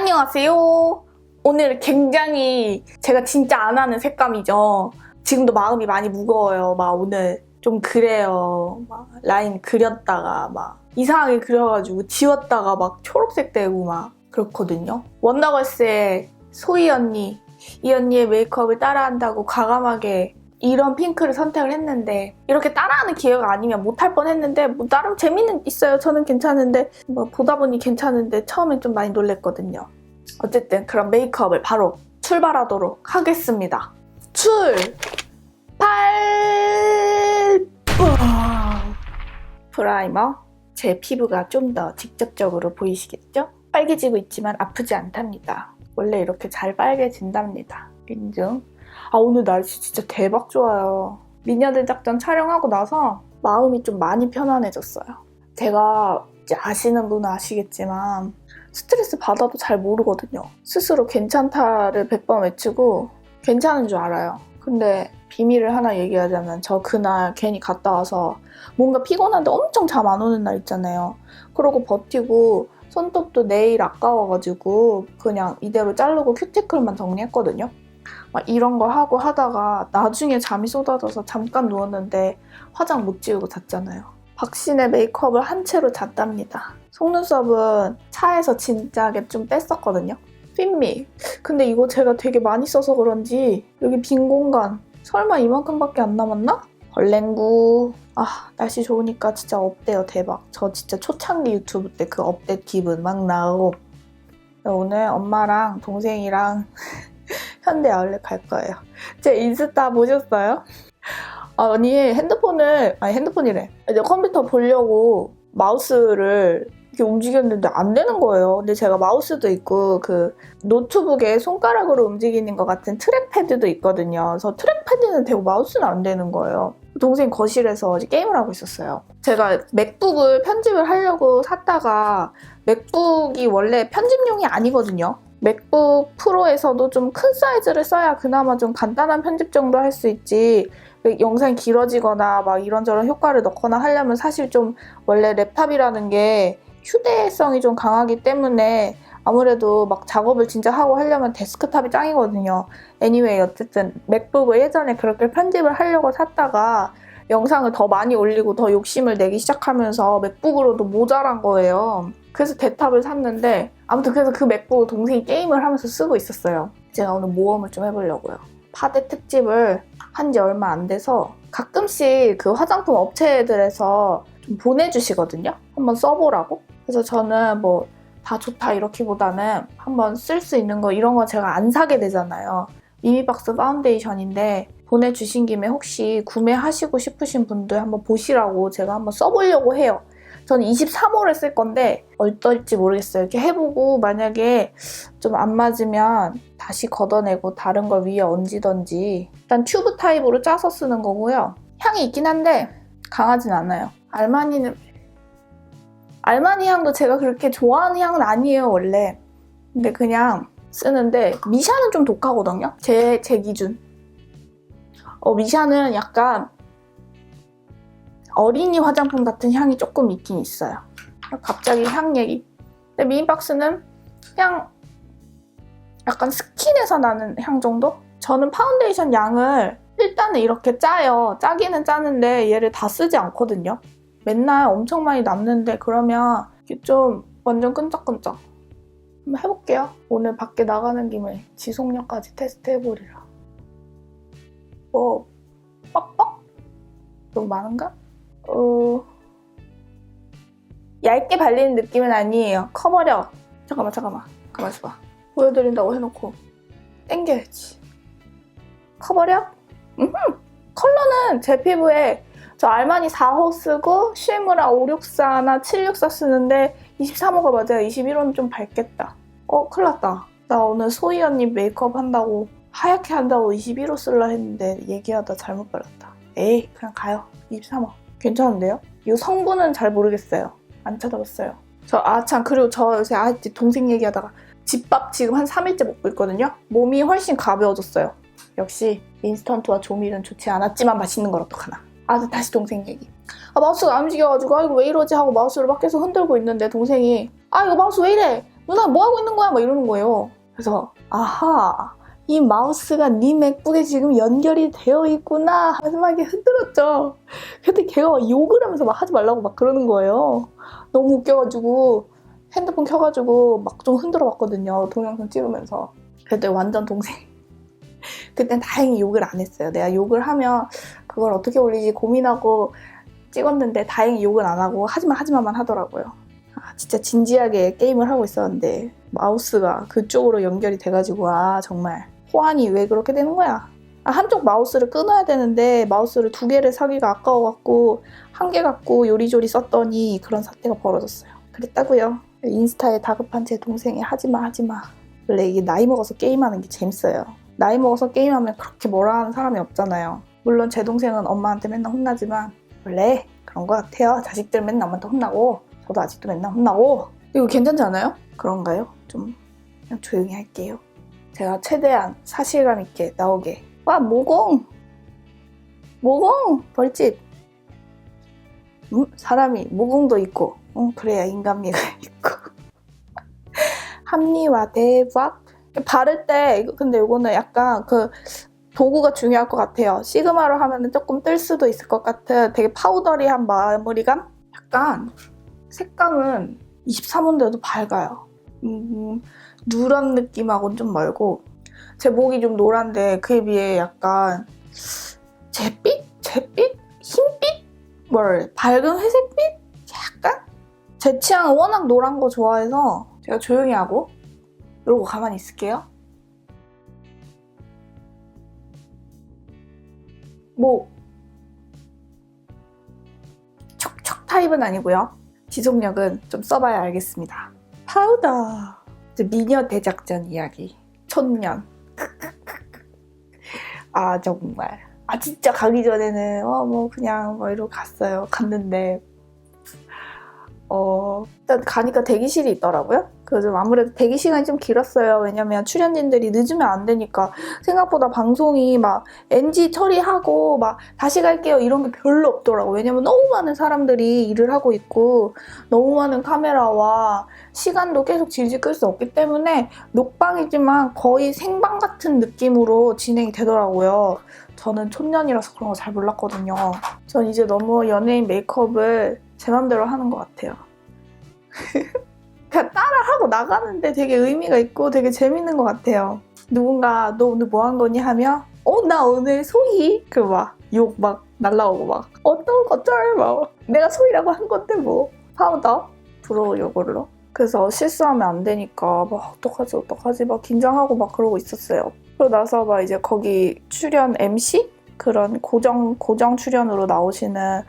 안녕하세요. 오늘 굉장히 제가 진짜 안 하는 색감이죠. 지금도 마음이 많이 무거워요. 막 오늘 좀 그래요. 막 라인 그렸다가 막 이상하게 그려가지고 지웠다가 막 초록색 되고 막 그렇거든요. 원더걸스의 소희 언니, 이 언니의 메이크업을 따라한다고 과감하게 이런 핑크를 선택을 했는데 이렇게 따라하는 기회가 아니면 못할 뻔했는데 뭐 나름 재미는 있어요. 저는 괜찮은데 뭐 보다 보니 괜찮은데 처음엔 좀 많이 놀랬거든요. 어쨌든 그럼 메이크업을 바로 출발하도록 하겠습니다. 프라이머. 제 피부가 좀 더 직접적으로 보이시겠죠? 빨개지고 있지만 아프지 않답니다. 원래 이렇게 잘 빨개진답니다. 인증. 오늘 날씨 진짜 대박 좋아요. 미녀들 작전 촬영하고 나서 마음이 좀 많이 편안해졌어요. 제가 이제 아시는 분은 아시겠지만 스트레스 받아도 잘 모르거든요. 스스로 괜찮다를 100번 외치고 괜찮은 줄 알아요. 근데 비밀을 하나 얘기하자면 저 그날 괜히 갔다 와서 뭔가 피곤한데 엄청 잠 안 오는 날 있잖아요. 그러고 버티고 손톱도 내일 아까워가지고 그냥 이대로 자르고 큐티클만 정리했거든요. 막 이런 걸 하고 하다가 나중에 잠이 쏟아져서 잠깐 누웠는데 화장 못 지우고 잤잖아요. 박신의 메이크업을 한 채로 잤답니다. 속눈썹은 차에서 진짜게 좀 뺐었거든요. 핀미. 근데 이거 제가 되게 많이 써서 그런지 여기 빈 공간 설마 이만큼밖에 안 남았나? 얼랭구. 날씨 좋으니까 진짜 업돼요. 대박. 저 진짜 초창기 유튜브 때 그 업돼 기분 막 나오고. 오늘 엄마랑 동생이랑 현대 아울렛 갈 거예요. 제 인스타 보셨어요? 언니 핸드폰이래. 이제 컴퓨터 보려고 마우스를 이렇게 움직였는데 안 되는 거예요. 근데 제가 마우스도 있고 그 노트북에 손가락으로 움직이는 것 같은 트랙패드도 있거든요. 그래서 트랙패드는 되고 마우스는 안 되는 거예요. 동생이 거실에서 게임을 하고 있었어요. 제가 맥북을 편집을 하려고 샀다가 맥북이 원래 편집용이 아니거든요. 맥북 프로에서도 좀 큰 사이즈를 써야 그나마 좀 간단한 편집 정도 할 수 있지 영상이 길어지거나 막 이런저런 효과를 넣거나 하려면 사실 좀 원래 랩탑이라는 게 휴대성이 좀 강하기 때문에 아무래도 막 작업을 진짜 하고 하려면 데스크탑이 짱이거든요. anyway 어쨌든 맥북을 예전에 그렇게 편집을 하려고 샀다가 영상을 더 많이 올리고 더 욕심을 내기 시작하면서 맥북으로도 모자란 거예요. 그래서 대탑을 샀는데 아무튼 그래서 그 맥북을 동생이 게임을 하면서 쓰고 있었어요. 제가 오늘 모험을 좀 해보려고요. 파데 특집을 한 지 얼마 안 돼서 가끔씩 그 화장품 업체들에서 좀 보내주시거든요. 한번 써보라고. 그래서 저는 뭐 다 좋다 이렇기보다는 한번 쓸 수 있는 거 이런 거 제가 안 사게 되잖아요. 미미박스 파운데이션인데 보내주신 김에 혹시 구매하시고 싶으신 분들 한번 보시라고 제가 한번 써보려고 해요. 저는 23호를 쓸 건데 어떨지 모르겠어요. 이렇게 해보고 만약에 좀 안 맞으면 다시 걷어내고 다른 걸 위에 얹이던지. 일단 튜브 타입으로 짜서 쓰는 거고요. 향이 있긴 한데 강하진 않아요. 알마니 향도 제가 그렇게 좋아하는 향은 아니에요 원래. 근데 그냥 쓰는데 미샤는 좀 독하거든요. 제 기준. 미샤는 약간 어린이 화장품 같은 향이 조금 있긴 있어요. 갑자기 향 얘기. 근데 미니박스는 그냥 약간 스킨에서 나는 향 정도? 저는 파운데이션 양을 일단은 이렇게 짜요. 짜기는 짜는데 얘를 다 쓰지 않거든요. 맨날 엄청 많이 남는데 그러면 이게 좀 완전 끈적끈적. 한번 해볼게요. 오늘 밖에 나가는 김에 지속력까지 테스트 해보리라. 뻑뻑? 너무 많은가? 얇게 발리는 느낌은 아니에요. 커버력. 잠깐만. 가만 있어봐. 보여드린다고 해놓고 당겨야지. 커버력? 컬러는 제 피부에 저 알마니 4호 쓰고 실무라 564나 764 쓰는데 23호가 맞아요. 21호는 좀 밝겠다. 큰일 났다. 나 오늘 소희 언니 메이크업 한다고 하얗게 한다고 21호 쓸라 했는데 얘기하다 잘못 발랐다. 에이 그냥 가요. 23호. 괜찮은데요? 이 성분은 잘 모르겠어요. 안 찾아봤어요. 그리고 저 요새 동생 얘기하다가 집밥 지금 한 3일째 먹고 있거든요. 몸이 훨씬 가벼워졌어요. 역시 인스턴트와 조밀은 좋지 않았지만 맛있는 걸 어떡하나. 다시 동생 얘기. 마우스가 안 움직여가지고 이거 왜 이러지 하고 마우스를 밖에서 흔들고 있는데 동생이 이거 마우스 왜 이래? 누나 뭐 하고 있는 거야? 막 이러는 거예요. 그래서 아하, 이 마우스가 네 맥북에 지금 연결이 되어 있구나 하면서 막 이렇게 흔들었죠. 근데 걔가 막 욕을 하면서 막 하지 말라고 막 그러는 거예요. 너무 웃겨가지고 핸드폰 켜가지고 막 좀 흔들어 봤거든요. 동영상 찍으면서. 그때 완전 동생. 그땐 다행히 욕을 안 했어요. 내가 욕을 하면 그걸 어떻게 올리지 고민하고 찍었는데 다행히 욕을 안 하고 하지마만 하더라고요. 아, 진짜 진지하게 게임을 하고 있었는데 마우스가 그쪽으로 연결이 돼가지고 아 정말 호환이 왜 그렇게 되는 거야? 아, 한쪽 마우스를 끊어야 되는데 마우스를 2개를 사기가 아까워갖고 1개 갖고 요리조리 썼더니 그런 사태가 벌어졌어요. 그랬다고요. 인스타에 다급한 제 동생이 하지마. 원래 이게 나이 먹어서 게임하는 게 재밌어요. 나이 먹어서 게임하면 그렇게 뭐라 하는 사람이 없잖아요. 물론 제 동생은 엄마한테 맨날 혼나지만 원래 그런 것 같아요. 자식들 맨날 엄마한테 혼나고 저도 아직도 맨날 혼나고. 이거 괜찮지 않아요? 그런가요? 좀 그냥 조용히 할게요. 제가 최대한 사실감 있게 나오게. 와 모공 벌집. 사람이 모공도 있고 그래야 인간미가 있고. 합리화 대박. 바를 때 근데 이거는 약간 그 도구가 중요할 것 같아요. 시그마로 하면 조금 뜰 수도 있을 것 같은 되게 파우더리한 마무리감? 약간 색감은 23호인데도 밝아요. 누런 느낌하고는 좀 멀고 제 목이 좀 노란데 그에 비해 약간 잿빛? 흰빛? 밝은 회색빛? 약간? 제 취향은 워낙 노란 거 좋아해서 제가 조용히 하고 이러고 가만히 있을게요. 뭐 촉촉 타입은 아니고요. 지속력은 좀 써봐야 알겠습니다. 파우더. 미녀 대작전 이야기. 촌년. 아 정말. 아 진짜 가기 전에는 뭐 그냥 뭐 이러고 갔는데 일단 가니까 대기실이 있더라고요. 그래서 아무래도 대기 시간이 좀 길었어요. 왜냐면 출연진들이 늦으면 안 되니까. 생각보다 방송이 막 NG 처리하고 막 다시 갈게요 이런 게 별로 없더라고요. 왜냐면 너무 많은 사람들이 일을 하고 있고 너무 많은 카메라와 시간도 계속 질질 끌 수 없기 때문에 녹방이지만 거의 생방 같은 느낌으로 진행이 되더라고요. 저는 촌년이라서 그런 거 잘 몰랐거든요. 전 이제 너무 연예인 메이크업을 제 맘대로 하는 것 같아요. 그냥 따라하고 나가는데 되게 의미가 있고 되게 재밌는 것 같아요. 누군가 너 오늘 뭐 한 거니 하면 나 오늘 소희 그 막 욕 막 날라오고 막 어쩔 막 내가 소희라고 한 건데 뭐 파우더 브로우 요걸로. 그래서 실수하면 안 되니까 막 어떡하지 막 긴장하고 막 그러고 있었어요. 그러고 나서 막 이제 거기 출연 MC? 그런 고정 출연으로 나오시는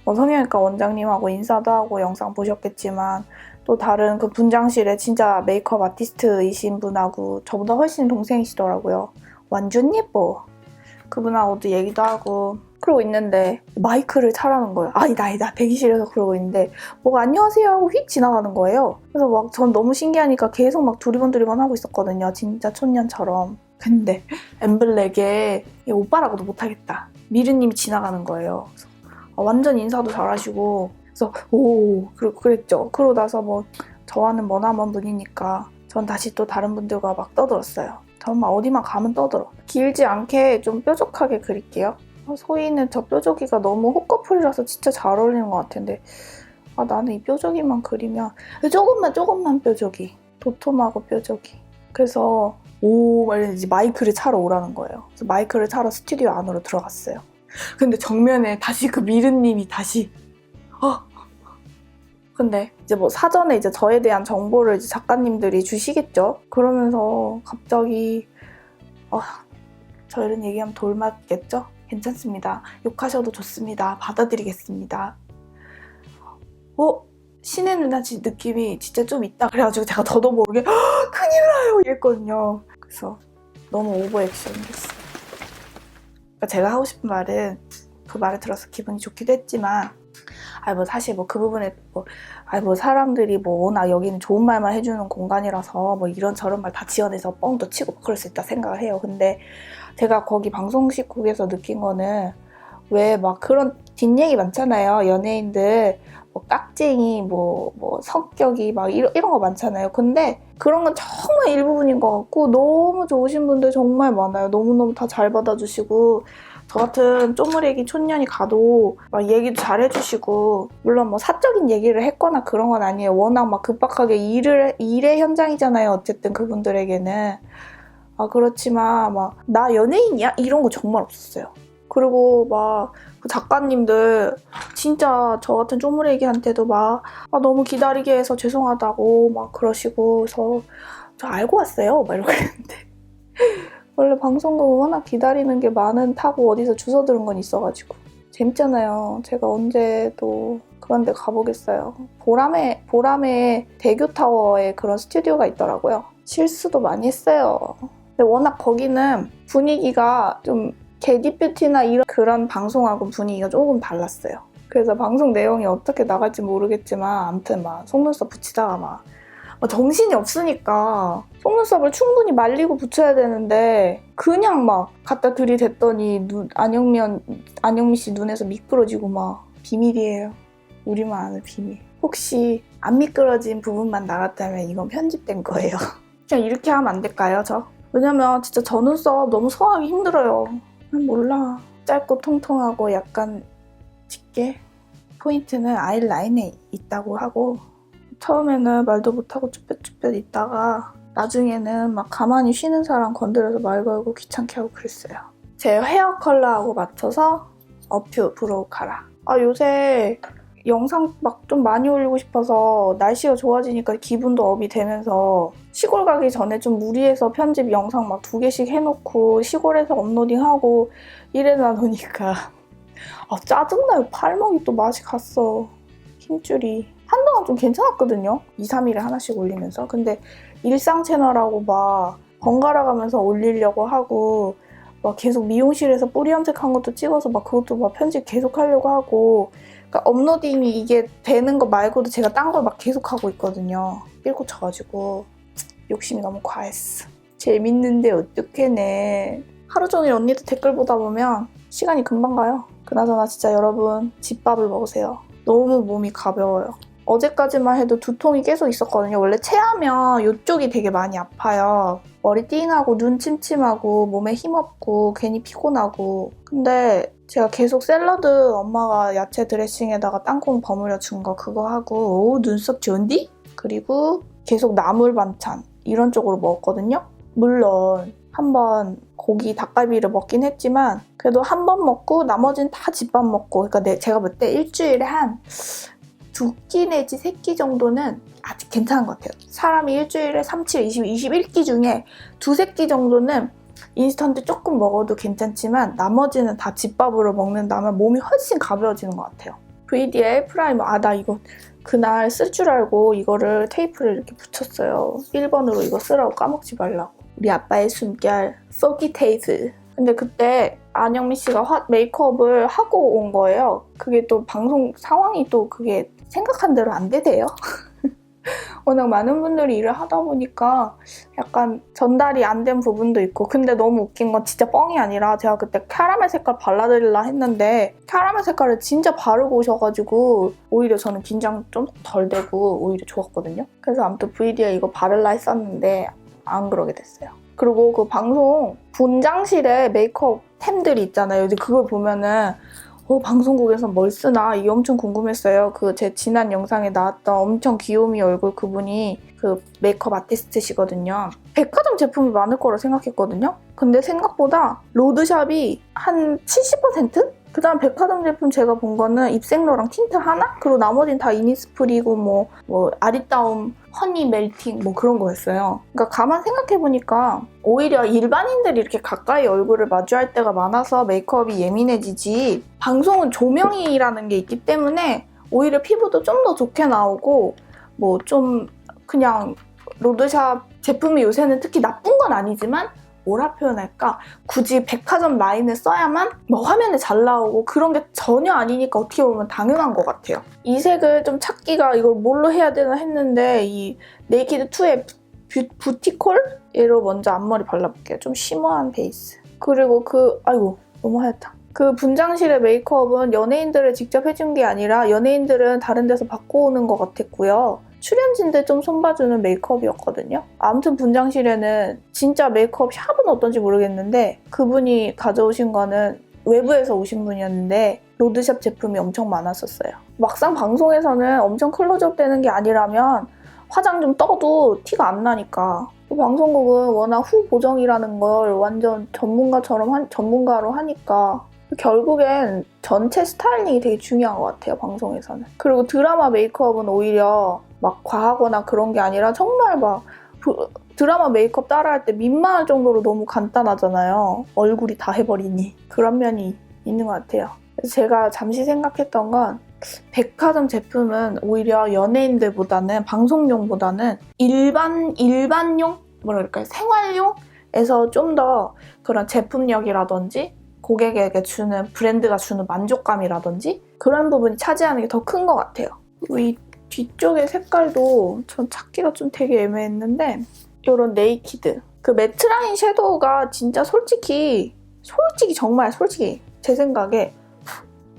성형외과 원장님하고 인사도 하고 영상 보셨겠지만 또 다른 그 분장실에 진짜 메이크업 아티스트이신 분하고 저보다 훨씬 동생이시더라고요. 완전 예뻐. 그분하고도 얘기도 하고 그러고 있는데 마이크를 차라는 거예요. 아니다 대기실에서 그러고 있는데 뭐가 안녕하세요 하고 휙 지나가는 거예요. 그래서 막 전 너무 신기하니까 계속 막 두리번 하고 있었거든요. 진짜 촌년처럼. 근데 엠블랙에 오빠라고도 못하겠다. 미르님이 지나가는 거예요. 그래서 완전 인사도 잘하시고 그래서 그랬죠. 그러고 나서 뭐 저와는 머나먼 분이니까 전 다시 또 다른 분들과 막 떠들었어요. 전 막 어디만 가면 떠들어. 길지 않게 좀 뾰족하게 그릴게요. 소희는 저 뾰족이가 너무 호커풀이라서 진짜 잘 어울리는 것 같은데 나는 이 뾰족이만 그리면 조금만 뾰족이 도톰하고 뾰족이. 그래서 이제 마이크를 차러 오라는 거예요. 그래서 마이크를 차러 스튜디오 안으로 들어갔어요. 근데 정면에 다시 그 미르님이 다시 근데 이제 뭐 사전에 이제 저에 대한 정보를 이제 작가님들이 주시겠죠. 그러면서 갑자기 저 이런 얘기하면 돌 맞겠죠? 괜찮습니다. 욕하셔도 좋습니다. 받아들이겠습니다. 신의 누나지 느낌이 진짜 좀 있다. 그래가지고 제가 더도 모르게 큰일 나요 이랬거든요. 그래서 너무 오버액션 됐어요. 그러니까 제가 하고 싶은 말은 그 말을 들어서 기분이 좋기도 했지만 사실 그 부분에 사람들이 워낙 여기는 좋은 말만 해주는 공간이라서 이런저런 말 다 지어내서 뻥도 치고 그럴 수 있다 생각을 해요. 근데 제가 거기 방송국에서 느낀 거는 왜 그런 뒷얘기 많잖아요. 연예인들 뭐 깍쟁이, 뭐 성격이 막 이런 거 많잖아요. 근데 그런 건 정말 일부분인 것 같고 너무 좋으신 분들 정말 많아요. 너무너무 다 잘 받아주시고 저 같은 쪼무레기 촌년이 가도 막 얘기도 잘 해주시고 물론 뭐 사적인 얘기를 했거나 그런 건 아니에요. 워낙 막 급박하게 일의 현장이잖아요. 어쨌든 그분들에게는. 그렇지만 막 나 연예인이야? 이런 거 정말 없었어요. 그리고 막 그 작가님들 진짜 저 같은 쪼무레기한테도 막 너무 기다리게 해서 죄송하다고 막 그러시고서 저 알고 왔어요 막 이러고 그랬는데 원래 방송국 워낙 기다리는 게 많은 타고 어디서 주워 들은 건 있어가지고 재밌잖아요. 제가 언제 또 그런 데 가보겠어요. 보람의 대교타워에 그런 스튜디오가 있더라고요. 실수도 많이 했어요. 근데 워낙 거기는 분위기가 좀 게디뷰티나 이런 그런 방송하고 분위기가 조금 달랐어요. 그래서 방송 내용이 어떻게 나갈지 모르겠지만 아무튼 막 속눈썹 붙이다가 막 정신이 없으니까 속눈썹을 충분히 말리고 붙여야 되는데 그냥 막 갖다 들이댔더니 안영미 씨 눈에서 미끄러지고 막 비밀이에요. 우리만 아는 비밀. 혹시 안 미끄러진 부분만 나갔다면 이건 편집된 거예요. 그냥 이렇게 하면 안 될까요, 저? 왜냐면 진짜 저 눈썹 너무 소화하기 힘들어요. 몰라. 짧고 통통하고 약간 짙게 포인트는 아이라인에 있다고 하고 처음에는 말도 못하고 쭈뼛쭈뼛 있다가 나중에는 막 가만히 쉬는 사람 건드려서 말 걸고 귀찮게 하고 그랬어요. 제 헤어 컬러하고 맞춰서 어퓨 브로우 카라. 요새 영상 막 좀 많이 올리고 싶어서 날씨가 좋아지니까 기분도 업이 되면서 시골 가기 전에 좀 무리해서 편집 영상 막 2개씩 해놓고 시골에서 업로딩하고 이래다 놓으니까 짜증나요. 팔목이 또 맛이 갔어. 힘줄이. 한동안 좀 괜찮았거든요. 2, 3일에 하나씩 올리면서. 근데 일상 채널하고 막 번갈아 가면서 올리려고 하고 막 계속 미용실에서 뿌리 염색한 것도 찍어서 막 그것도 막 편집 계속 하려고 하고 그러니까 업로딩이 이게 되는 거 말고도 제가 딴 걸 막 계속 하고 있거든요. 삘고 쳐가지고 욕심이 너무 과했어. 재밌는데 어떡해네. 하루 종일 언니들 댓글 보다 보면 시간이 금방 가요. 그나저나 진짜 여러분 집밥을 먹으세요. 너무 몸이 가벼워요. 어제까지만 해도 두통이 계속 있었거든요. 원래 체하면 이쪽이 되게 많이 아파요. 머리 띵하고 눈 침침하고 몸에 힘없고 괜히 피곤하고 근데 제가 계속 샐러드 엄마가 야채 드레싱에다가 땅콩 버무려 준 거 그거 하고 눈썹 좋은디? 그리고 계속 나물 반찬 이런 쪽으로 먹었거든요. 물론 한번 고기 닭갈비를 먹긴 했지만 그래도 한 번 먹고 나머지는 다 집밥 먹고 그러니까 제가 볼 때 일주일에 한 2끼 내지 3끼 정도는 아직 괜찮은 것 같아요. 사람이 일주일에 3, 7, 21끼 중에 2, 3끼 정도는 인스턴트 조금 먹어도 괜찮지만 나머지는 다 집밥으로 먹는다면 몸이 훨씬 가벼워지는 것 같아요. VDL 프라이머 나 이거 그날 쓸 줄 알고 이거를 테이프를 이렇게 붙였어요. 1번으로 이거 쓰라고 까먹지 말라고. 우리 아빠의 숨결 포기 테이프. 근데 그때 안영미 씨가 메이크업을 하고 온 거예요. 그게 또 방송 상황이 또 그게 생각한 대로 안 되대요. 워낙 많은 분들이 일을 하다 보니까 약간 전달이 안 된 부분도 있고 근데 너무 웃긴 건 진짜 뻥이 아니라 제가 그때 캐러멜 색깔 발라드리려 했는데 캐러멜 색깔을 진짜 바르고 오셔가지고 오히려 저는 긴장 좀 덜 되고 오히려 좋았거든요. 그래서 아무튼 VD에 이거 바르려 했었는데 안 그러게 됐어요. 그리고 그 방송 분장실에 메이크업 템들이 있잖아요. 그걸 보면은 방송국에서 뭘 쓰나 이게 엄청 궁금했어요. 그 제 지난 영상에 나왔던 엄청 귀요미 얼굴 그분이 그 메이크업 아티스트시거든요. 백화점 제품이 많을 거라 생각했거든요. 근데 생각보다 로드샵이 한 70%? 그 다음 백화점 제품 제가 본 거는 입생로랑 틴트 하나? 그리고 나머지는 다 이니스프리고 뭐 아리따움 허니 멜팅 뭐 그런 거였어요. 그러니까 가만 생각해보니까 오히려 일반인들이 이렇게 가까이 얼굴을 마주할 때가 많아서 메이크업이 예민해지지 방송은 조명이라는 게 있기 때문에 오히려 피부도 좀 더 좋게 나오고 뭐 좀 그냥 로드샵 제품이 요새는 특히 나쁜 건 아니지만 뭐라 표현할까? 굳이 백화점 라인을 써야만 뭐 화면에 잘 나오고 그런 게 전혀 아니니까 어떻게 보면 당연한 것 같아요. 이 색을 좀 찾기가 이걸 뭘로 해야 되나 했는데 이 네이키드2의 부티콜? 얘로 먼저 앞머리 발라볼게요. 좀 쉬머한 베이스. 그리고 아이고 너무 하얗다. 그 분장실의 메이크업은 연예인들을 직접 해준 게 아니라 연예인들은 다른 데서 받고 오는 것 같았고요. 출연진들 좀 손봐주는 메이크업이었거든요. 아무튼 분장실에는 진짜 메이크업 샵은 어떤지 모르겠는데 그분이 가져오신 거는 외부에서 오신 분이었는데 로드샵 제품이 엄청 많았었어요. 막상 방송에서는 엄청 클로즈업 되는 게 아니라면 화장 좀 떠도 티가 안 나니까. 방송국은 워낙 후보정이라는 걸 완전 전문가로 하니까 결국엔 전체 스타일링이 되게 중요한 것 같아요, 방송에서는. 그리고 드라마 메이크업은 오히려 막 과하거나 그런 게 아니라 정말 막 드라마 메이크업 따라할 때 민망할 정도로 너무 간단하잖아요. 얼굴이 다 해버리니. 그런 면이 있는 것 같아요. 그래서 제가 잠시 생각했던 건 백화점 제품은 오히려 연예인들보다는 방송용보다는 일반용? 뭐랄까요? 생활용에서 좀 더 그런 제품력이라든지 고객에게 주는 브랜드가 주는 만족감이라든지 그런 부분이 차지하는 게 더 큰 것 같아요. 이 뒤쪽의 색깔도 전 찾기가 좀 되게 애매했는데 이런 네이키드 그 매트 라인 섀도우가 진짜 솔직히 정말 솔직히 제 생각에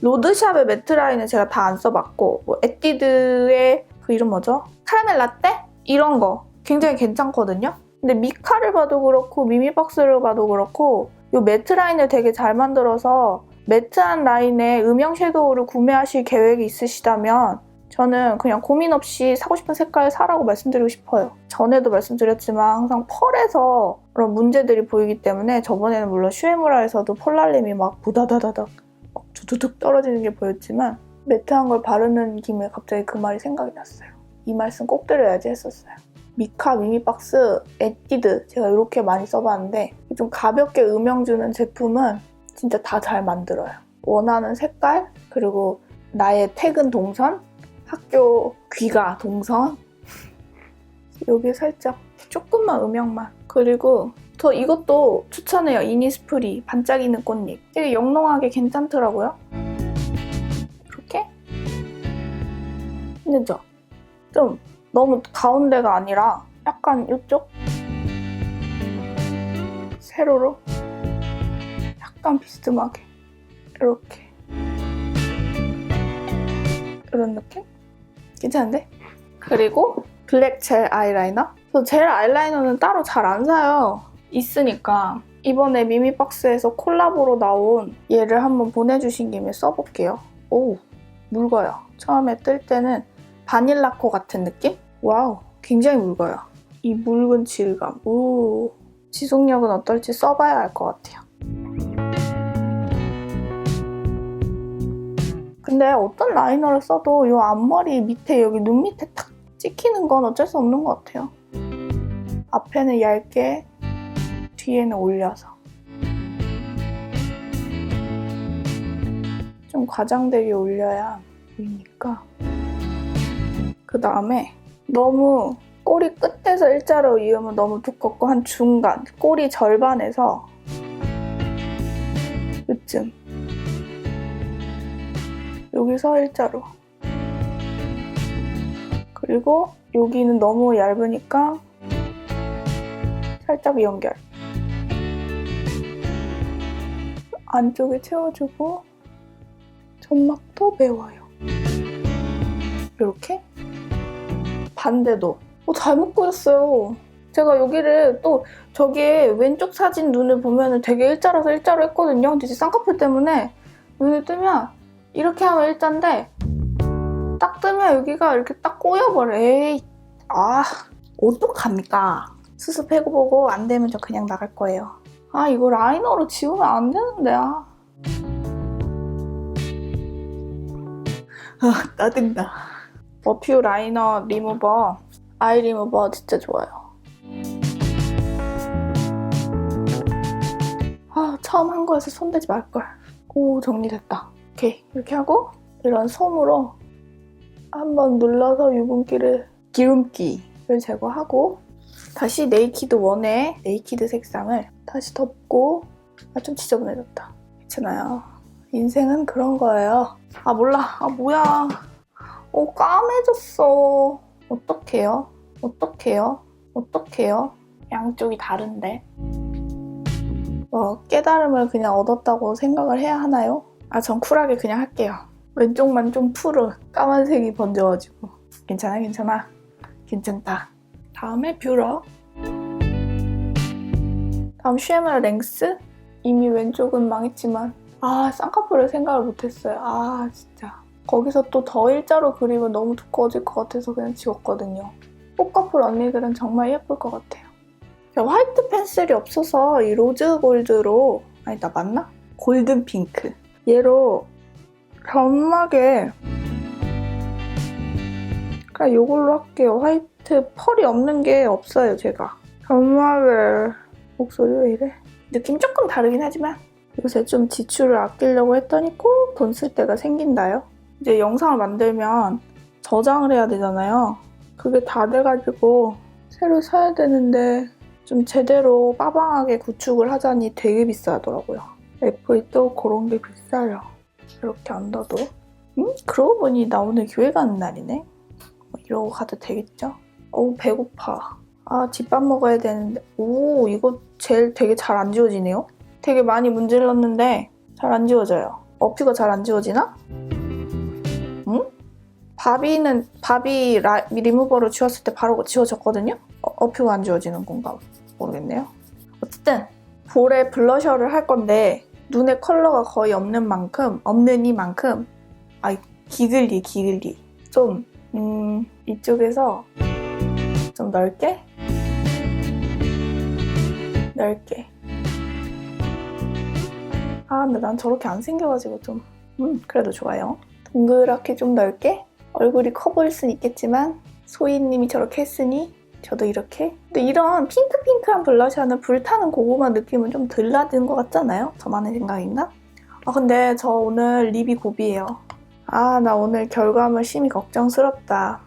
로드샵의 매트 라인은 제가 다 안 써봤고 뭐 에뛰드의 그 이름 뭐죠? 카라멜 라떼? 이런 거 굉장히 괜찮거든요. 근데 미카를 봐도 그렇고 미미박스를 봐도 그렇고 이 매트 라인을 되게 잘 만들어서 매트한 라인에 음영 섀도우를 구매하실 계획이 있으시다면 저는 그냥 고민 없이 사고 싶은 색깔 사라고 말씀드리고 싶어요. 전에도 말씀드렸지만 항상 펄에서 그런 문제들이 보이기 때문에 저번에는 물론 슈에무라에서도 펄날림이 막 부다다다닥 막 두두둑 떨어지는 게 보였지만 매트한 걸 바르는 김에 갑자기 그 말이 생각이 났어요. 이 말씀 꼭 드려야지 했었어요. 미카, 미미박스, 에뛰드 제가 이렇게 많이 써봤는데 좀 가볍게 음영 주는 제품은 진짜 다 잘 만들어요. 원하는 색깔, 그리고 나의 퇴근 동선, 학교 귀가 동선 여기 살짝 조금만 음영만. 그리고 저 이것도 추천해요. 이니스프리 반짝이는 꽃잎. 되게 영롱하게 괜찮더라고요. 이렇게? 근데 좀 너무 가운데가 아니라 약간 이쪽? 세로로? 약간 비스듬하게 이렇게 이런 느낌? 괜찮은데? 그리고 블랙 젤 아이라이너? 저 젤 아이라이너는 따로 잘 안 사요. 있으니까 이번에 미미박스에서 콜라보로 나온 얘를 한번 보내주신 김에 써볼게요. 오, 묽어요. 처음에 뜰 때는 바닐라코 같은 느낌? 와우, 굉장히 묽어요. 이 묽은 질감. 오, 지속력은 어떨지 써봐야 알 것 같아요. 근데 어떤 라이너를 써도 이 앞머리 밑에 여기 눈 밑에 탁 찍히는 건 어쩔 수 없는 것 같아요. 앞에는 얇게, 뒤에는 올려서. 좀 과장되게 올려야 보이니까. 그 다음에 너무 꼬리 끝에서 일자로 이으면 너무 두껍고 한 중간, 꼬리 절반에서 이쯤. 여기서 일자로. 그리고 여기는 너무 얇으니까 살짝 연결. 안쪽에 채워주고 점막도 메워요. 이렇게. 반대도. 잘못 그렸어요. 제가 여기를 또 저기에 왼쪽 사진 눈을 보면 되게 일자라서 일자로 했거든요. 근데 쌍꺼풀 때문에 눈을 뜨면 이렇게 하면 일자인데 딱 뜨면 여기가 이렇게 딱 꼬여버려. 에이, 어떡합니까? 수습해보고 안 되면 저 그냥 나갈 거예요. 이거 라이너로 지우면 안 되는데. 따뜻다. 버퓨 라이너 리무버, 아이 리무버 진짜 좋아요. 처음 한 거여서 손대지 말걸. 오, 정리됐다. 오케이, 이렇게 하고 이런 솜으로 한번 눌러서 기름기를 제거하고 다시 네이키드 원의 네이키드 색상을 다시 덮고 좀 지저분해졌다. 괜찮아요. 인생은 그런 거예요. 몰라. 뭐야. 까매졌어. 어떡해요? 양쪽이 다른데. 뭐 깨달음을 그냥 얻었다고 생각을 해야 하나요? 전 쿨하게 그냥 할게요. 왼쪽만 좀 푸르 까만색이 번져가지고 괜찮아 괜찮다. 다음에 뷰러. 다음 쉐머 랭스. 이미 왼쪽은 망했지만 쌍꺼풀을 생각을 못했어요. 진짜 거기서 또 더 일자로 그리면 너무 두꺼워질 것 같아서 그냥 지웠거든요. 꽃꺼풀 언니들은 정말 예쁠 것 같아요. 화이트 펜슬이 없어서 이 로즈 골드로 나 맞나? 골든 핑크 얘로 점막에 그냥 이걸로 할게요. 화이트 펄이 없는 게 없어요. 제가 점막에 목소리 왜 이래? 느낌 조금 다르긴 하지만 요새 좀 지출을 아끼려고 했더니 꼭 돈 쓸 때가 생긴다요. 이제 영상을 만들면 저장을 해야 되잖아요. 그게 다 돼가지고 새로 사야 되는데 좀 제대로 빠방하게 구축을 하자니 되게 비싸더라고요. 애플이 또 그런 게 비싸요. 이렇게 얹어도. 그러고 보니 나 오늘 교회 가는 날이네. 뭐 이러고 가도 되겠죠? 배고파. 집밥 먹어야 되는데. 이거 젤 되게 잘 안 지워지네요. 되게 많이 문질렀는데 잘 안 지워져요. 어퓨가 잘 안 지워지나? 응? 바비 리무버로 지웠을 때 바로 지워졌거든요? 어퓨가 안 지워지는 건가 모르겠네요. 어쨌든 볼에 블러셔를 할 건데 눈에 컬러가 거의 없는 이만큼 기글리 좀 이쪽에서 좀 넓게 근데 난 저렇게 안 생겨가지고 좀 그래도 좋아요. 동그랗게 좀 넓게. 얼굴이 커 보일 순 있겠지만 소희님이 저렇게 했으니 저도 이렇게. 근데 이런 핑크한 블러셔는 불타는 고구마 느낌은 좀 덜 나는 것 같잖아요? 저만의 생각인가? 근데 저 오늘 립이 고비예요. 나 오늘 결과물 심히 걱정스럽다.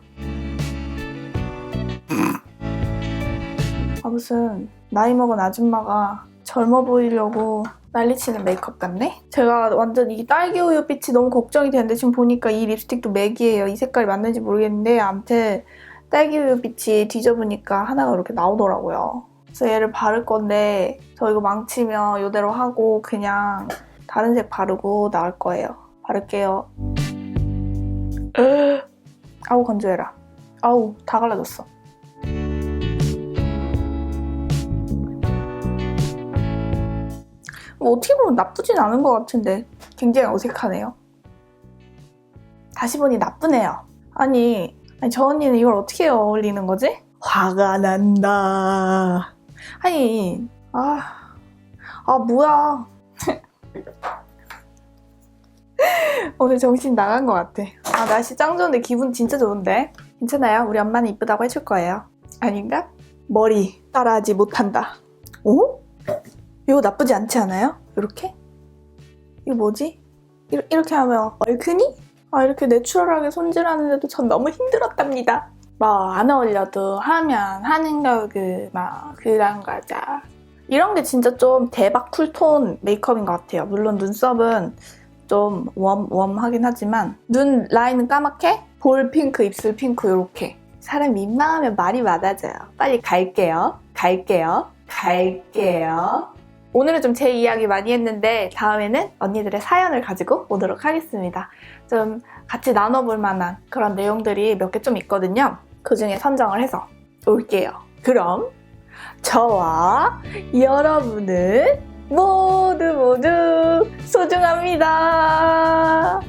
무슨 나이 먹은 아줌마가 젊어 보이려고 난리치는 메이크업 같네? 제가 완전 이 딸기우유 빛이 너무 걱정이 되는데 지금 보니까 이 립스틱도 맥이에요. 이 색깔이 맞는지 모르겠는데 아무튼 딸기우유 빛이 뒤져보니까 하나가 이렇게 나오더라고요. 그래서 얘를 바를 건데 저 이거 망치면 이대로 하고 그냥 다른 색 바르고 나올 거예요. 바를게요. 건조해라. 다 갈라졌어. 어떻게 보면 나쁘진 않은 것 같은데 굉장히 어색하네요. 다시 보니 나쁘네요. 아니 저 언니는 이걸 어떻게 어울리는 거지? 화가 난다. 뭐야. 오늘 정신 나간 것 같아. 날씨 짱 좋은데 기분 진짜 좋은데. 괜찮아요. 우리 엄마는 이쁘다고 해줄 거예요. 아닌가? 머리 따라하지 못한다. 이거 나쁘지 않지 않아요? 이렇게? 이거 뭐지? 이렇게 하면 얼큰이? 이렇게 내추럴하게 손질하는데도 전 너무 힘들었답니다. 안 어울려도 하는 거 그런 거죠. 이런 게 진짜 좀 대박 쿨톤 메이크업인 것 같아요. 물론 눈썹은 좀 웜하긴 하지만 눈 라인은 까맣게, 볼 핑크, 입술 핑크 이렇게. 사람 민망하면 말이 많아져요. 빨리 갈게요. 오늘은 좀 제 이야기 많이 했는데 다음에는 언니들의 사연을 가지고 오도록 하겠습니다. 좀 같이 나눠볼 만한 그런 내용들이 몇 개 좀 있거든요. 그 중에 선정을 해서 올게요. 그럼 저와 여러분은 모두 소중합니다.